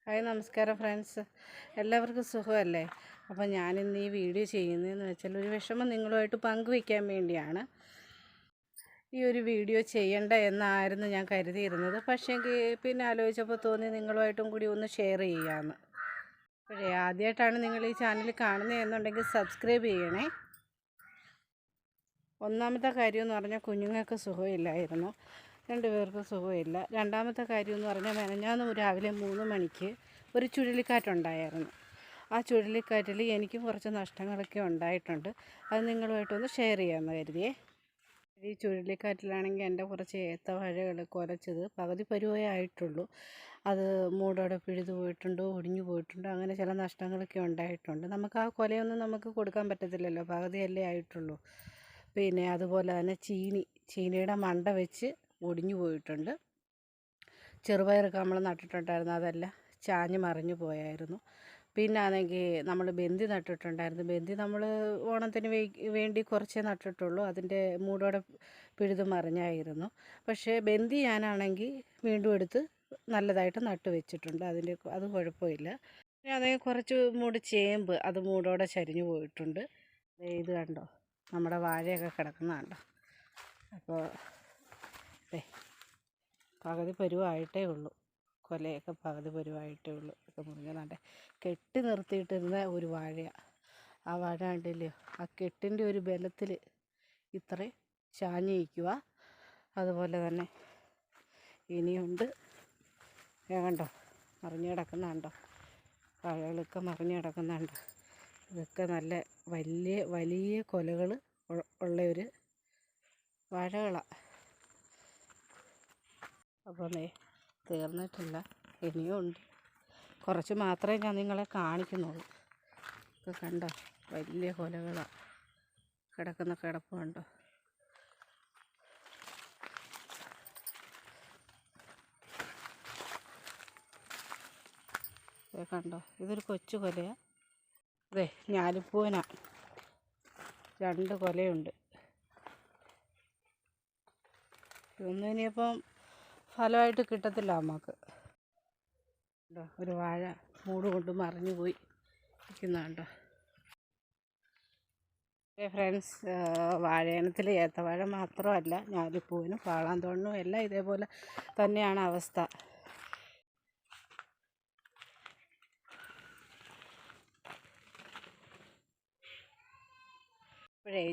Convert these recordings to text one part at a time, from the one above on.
Hi നമസ്കാരം friends, എല്ലാവർക്കും സുഖമല്ലേ? അപ്പോൾ ഞാനിന്ന് ഈ വീഡിയോ ചെയ്യുന്നതെന്ന് വെച്ചാൽ ഒരു വിഷമം നിങ്ങളുമായിട്ട് പങ്കുവയ്ക്കാൻ വേണ്ടിയാണ്. ഈ ഒരു വീഡിയോ ചെയ്യണ്ട എന്നായിരുന്നു ഞാൻ കരുതിയിരുന്നത്. പക്ഷേങ്കിൽ പിന്നെ ആലോചിച്ചപ്പോൾ തോന്നി നിങ്ങളുമായിട്ടും കൂടി ഒന്ന് ഷെയർ ചെയ്യാമെന്ന്. അപ്പോഴേ ആദ്യമായിട്ടാണ് നിങ്ങൾ ഈ ചാനൽ കാണുന്നതെന്നുണ്ടെങ്കിൽ സബ്സ്ക്രൈബ് ചെയ്യണേ. ഒന്നാമത്തെ കാര്യം എന്ന് പറഞ്ഞാൽ കുഞ്ഞുങ്ങൾക്ക് സുഖമില്ലായിരുന്നു, രണ്ടുപേർക്കും സുഖമില്ല. രണ്ടാമത്തെ കാര്യം എന്ന് പറഞ്ഞാൽ മെനഞ്ഞാന്ന് രാവിലെ 3 മണിക്ക് ഒരു ചുഴലിക്കാറ്റുണ്ടായിരുന്നു. ആ ചുഴലിക്കാറ്റിൽ എനിക്കും കുറച്ച് നഷ്ടങ്ങളൊക്കെ ഉണ്ടായിട്ടുണ്ട്. അത് നിങ്ങളുമായിട്ടൊന്ന് ഷെയർ ചെയ്യാമെന്ന് കരുതിയേ. ഈ ചുഴലിക്കാറ്റിലാണെങ്കിൽ എൻ്റെ കുറച്ച് ഏത്തവാഴകൾ കുലച്ചത് പകുതി പരുവേ ആയിട്ടുള്ളൂ. അത് മൂടോടെ പിഴുതു പോയിട്ടുണ്ട്, ഒടിഞ്ഞു പോയിട്ടുണ്ട്. അങ്ങനെ ചില നഷ്ടങ്ങളൊക്കെ ഉണ്ടായിട്ടുണ്ട്. നമുക്ക് ആ കൊലയൊന്നും നമുക്ക് കൊടുക്കാൻ പറ്റത്തില്ലല്ലോ, പകുതിയല്ലേ ആയിട്ടുള്ളൂ. പിന്നെ അതുപോലെ തന്നെ ചീനിയുടെ മണ്ട വെച്ച് ഒടിഞ്ഞു പോയിട്ടുണ്ട്. ചെറുപയറൊക്കെ നമ്മൾ നട്ടിട്ടുണ്ടായിരുന്നു, അതെല്ലാം ചാഞ്ഞ് മറിഞ്ഞു പോയായിരുന്നു. പിന്നെ ആണെങ്കിൽ നമ്മൾ ബന്ദി നട്ടിട്ടുണ്ടായിരുന്നു. ബന്ദി നമ്മൾ ഓണത്തിന് വേണ്ടി കുറച്ചേ നട്ടിട്ടുള്ളൂ, അതിൻ്റെ മൂടോടെ പിഴുതു മറിഞ്ഞായിരുന്നു. പക്ഷേ ബന്ദി ഞാനാണെങ്കിൽ വീണ്ടും എടുത്ത് നല്ലതായിട്ട് നട്ടു വെച്ചിട്ടുണ്ട്, അത് കുഴപ്പമില്ല. പിന്നെ അതേ കുറച്ച് മൂട് ചേമ്പ് അത് മൂടോടെ ചരിഞ്ഞു പോയിട്ടുണ്ട്. ഇത് കണ്ടോ, നമ്മുടെ വാഴയൊക്കെ കിടക്കുന്ന കണ്ടോ. അപ്പോൾ പകുതി പരുവായിട്ടേ ഉള്ളൂ, കൊലയൊക്കെ പകുതി പരുവായിട്ടേ ഉള്ളൂ. ഒക്കെ മുറിഞ്ഞതാണ്ട് കെട്ടി നിർത്തിയിട്ടിരുന്ന ഒരു വാഴയാണ്. ആ വാഴ കണ്ടില്ലയോ, ആ കെട്ടിൻ്റെ ഒരു ബലത്തിൽ ഇത്രയും ചാഞ്ഞ് നിൽക്കുക. അതുപോലെ തന്നെ ഇനിയുണ്ട്, കണ്ടോ മറിഞ്ഞ് കിടക്കുന്നുണ്ടോ, വാഴകളൊക്കെ മറിഞ്ഞ് കിടക്കുന്നുണ്ടോ. ഇതൊക്കെ നല്ല വലിയ വലിയ കൊലകൾ ഉള്ള ഒരു വാഴകളാണ്. അപ്പോൾ തീർന്നിട്ടില്ല, ഇനിയും ഉണ്ട്. കുറച്ച് മാത്രമേ ഞാൻ നിങ്ങളെ കാണിക്കുന്നുള്ളൂ. ഇതൊക്കെ കണ്ടോ, വലിയ കൊലകളാണ് കിടക്കുന്ന കിടപ്പ് കണ്ടോ. കണ്ടോ, ഇതൊരു കൊച്ചു കൊലയാണ്. അതെ, ഞാലിപ്പൂവന 2 കൊലയുണ്ട്. ഇതൊന്നും ഇനിയിപ്പം ഫലമായിട്ട് കിട്ടത്തില്ല നമുക്ക്. ഒരു വാഴ മൂട് കൊണ്ട് മറിഞ്ഞു പോയി ഇരിക്കുന്നുണ്ടോ. ഫ്രണ്ട്സ്, വാഴയിനത്തിൽ ഏത്തവാഴ മാത്രമല്ല, ഞാലിപ്പൂവിനും പാളാന്തോണിനും എല്ലാം ഇതേപോലെ തന്നെയാണ് അവസ്ഥ.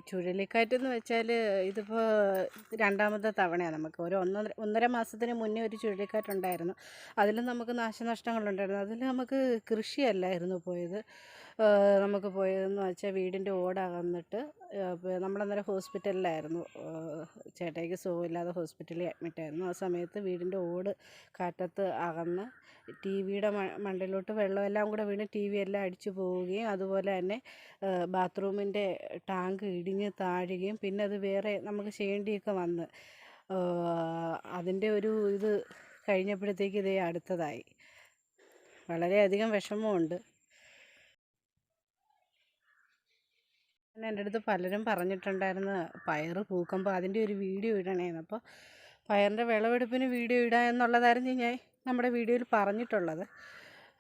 ചുഴലിക്കാറ്റെന്ന് വെച്ചാൽ ഇതിപ്പോൾ രണ്ടാമത്തെ തവണയാണ്. നമുക്ക് ഒരു 1.5 മാസത്തിന് മുന്നേ ഒരു ചുഴലിക്കാറ്റുണ്ടായിരുന്നു. അതിലും നമുക്ക് നാശനഷ്ടങ്ങളുണ്ടായിരുന്നു. അതിൽ നമുക്ക് കൃഷിയല്ലായിരുന്നു പോയത്. നമുക്ക് പോയതെന്ന് വെച്ചാൽ വീടിൻ്റെ ഓടകന്നിട്ട് നമ്മളന്നേരം ഹോസ്പിറ്റലിലായിരുന്നു. ചേട്ടായിക്ക് സുഖമില്ലാതെ ഹോസ്പിറ്റലിൽ അഡ്മിറ്റായിരുന്നു. ആ സമയത്ത് വീടിൻ്റെ ഓട് കാറ്റത്ത് അകന്ന് ടി വിയുടെ മണ്ടയിലോട്ട് വെള്ളമെല്ലാം കൂടെ വീണ് ടി വി എല്ലാം അടിച്ചു പോവുകയും അതുപോലെ തന്നെ ബാത്റൂമിൻ്റെ ടാങ്ക് ഇടിഞ്ഞ് താഴുകയും പിന്നെ അത് വേറെ നമുക്ക് ചെയ്യേണ്ടിയൊക്കെ വന്ന് അതിൻ്റെ ഒരു ഇത് കഴിഞ്ഞപ്പോഴത്തേക്ക് ഇതേ അടുത്തതായി. വളരെയധികം വിഷമമുണ്ട്. പിന്നെ എൻ്റെ അടുത്ത് പലരും പറഞ്ഞിട്ടുണ്ടായിരുന്നു പയർ പൂക്കുമ്പോൾ അതിൻ്റെ ഒരു വീഡിയോ ഇടണേന്ന്. അപ്പോൾ പയറിൻ്റെ വിളവെടുപ്പിന് വീഡിയോ ഇടുക എന്നുള്ളതായിരുന്നു ഞാൻ നമ്മുടെ വീഡിയോയിൽ പറഞ്ഞിട്ടുള്ളത്.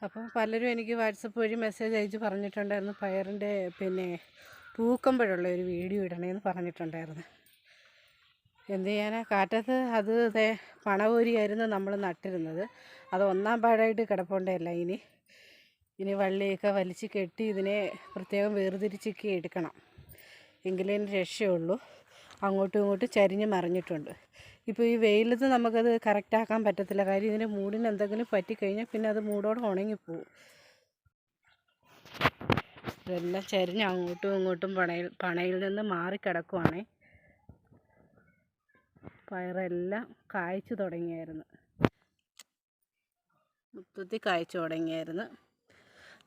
അപ്പം പലരും എനിക്ക് വാട്സപ്പ് വഴി മെസ്സേജ് അയച്ച് പറഞ്ഞിട്ടുണ്ടായിരുന്നു പയറിൻ്റെ പിന്നെ പൂക്കുമ്പോഴുള്ള ഒരു വീഡിയോ ഇടണേന്ന് പറഞ്ഞിട്ടുണ്ടായിരുന്നു. എന്ത് ചെയ്യാനാ, കാറ്റത്ത് അത് പണപൊരിയായിരുന്നു നമ്മൾ നട്ടിരുന്നത്. അത് 1-ാം പാടായിട്ട് കിടപ്പുണ്ടല്ല. ഇനി വള്ളിയൊക്കെ വലിച്ച് കെട്ടി ഇതിനെ പ്രത്യേകം വേർതിരിച്ചൊക്കെ എടുക്കണം, എങ്കിലേ രക്ഷയുള്ളൂ. അങ്ങോട്ടും ഇങ്ങോട്ടും ചരിഞ്ഞ് മറിഞ്ഞിട്ടുണ്ട്. ഇപ്പോൾ ഈ വെയിലത്ത് നമുക്കത് കറക്റ്റാക്കാൻ പറ്റത്തില്ല. കാര്യം ഇതിൻ്റെ മൂടിന് എന്തെങ്കിലും പറ്റിക്കഴിഞ്ഞാൽ പിന്നെ അത് മൂടോടെ ഉണങ്ങിപ്പോവും. ഇതെല്ലാം ചരിഞ്ഞ് അങ്ങോട്ടും ഇങ്ങോട്ടും പണയിൽ നിന്ന് മാറിക്കിടക്കുവാണേ. പയറെല്ലാം കായ്ച്ചു തുടങ്ങിയായിരുന്നു, മൊത്തത്തിൽ കായ്ച്ചു തുടങ്ങിയായിരുന്നു.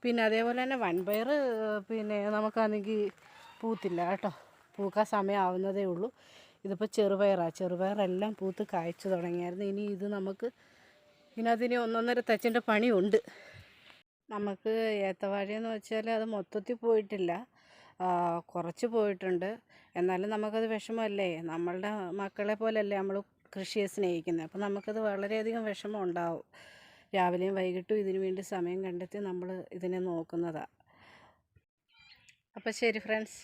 പിന്നെ അതേപോലെ തന്നെ വൻപയർ പിന്നെ നമുക്കാണെങ്കിൽ പൂത്തില്ല കേട്ടോ, പൂക്കാൻ സമയമാവുന്നതേ ഉള്ളൂ. ഇതിപ്പോൾ ചെറുപയറെല്ലാം പൂത്ത് കായ്ച്ചു തുടങ്ങിയായിരുന്നു. ഇനി ഇത് നമുക്ക് ഇതിനകത്തിന് 1.5 തച്ചിൻ്റെ പണിയുണ്ട്. നമുക്ക് ഏത്തവാഴയെന്ന് വെച്ചാൽ അത് മൊത്തത്തിൽ പോയിട്ടില്ല, കുറച്ച് പോയിട്ടുണ്ട്. എന്നാലും നമുക്കത് വിഷമമല്ലേ, നമ്മളുടെ മക്കളെ പോലല്ലേ നമ്മൾ കൃഷിയെ സ്നേഹിക്കുന്നത്. അപ്പോൾ നമുക്കത് വളരെയധികം വിഷമം ഉണ്ടാവും. രാവിലെയും വൈകിട്ടും ഇതിനു വേണ്ടി സമയം കണ്ടെത്തി നമ്മൾ ഇതിനെ നോക്കുന്നതാണ്. അപ്പോൾ ശരി ഫ്രണ്ട്സ്.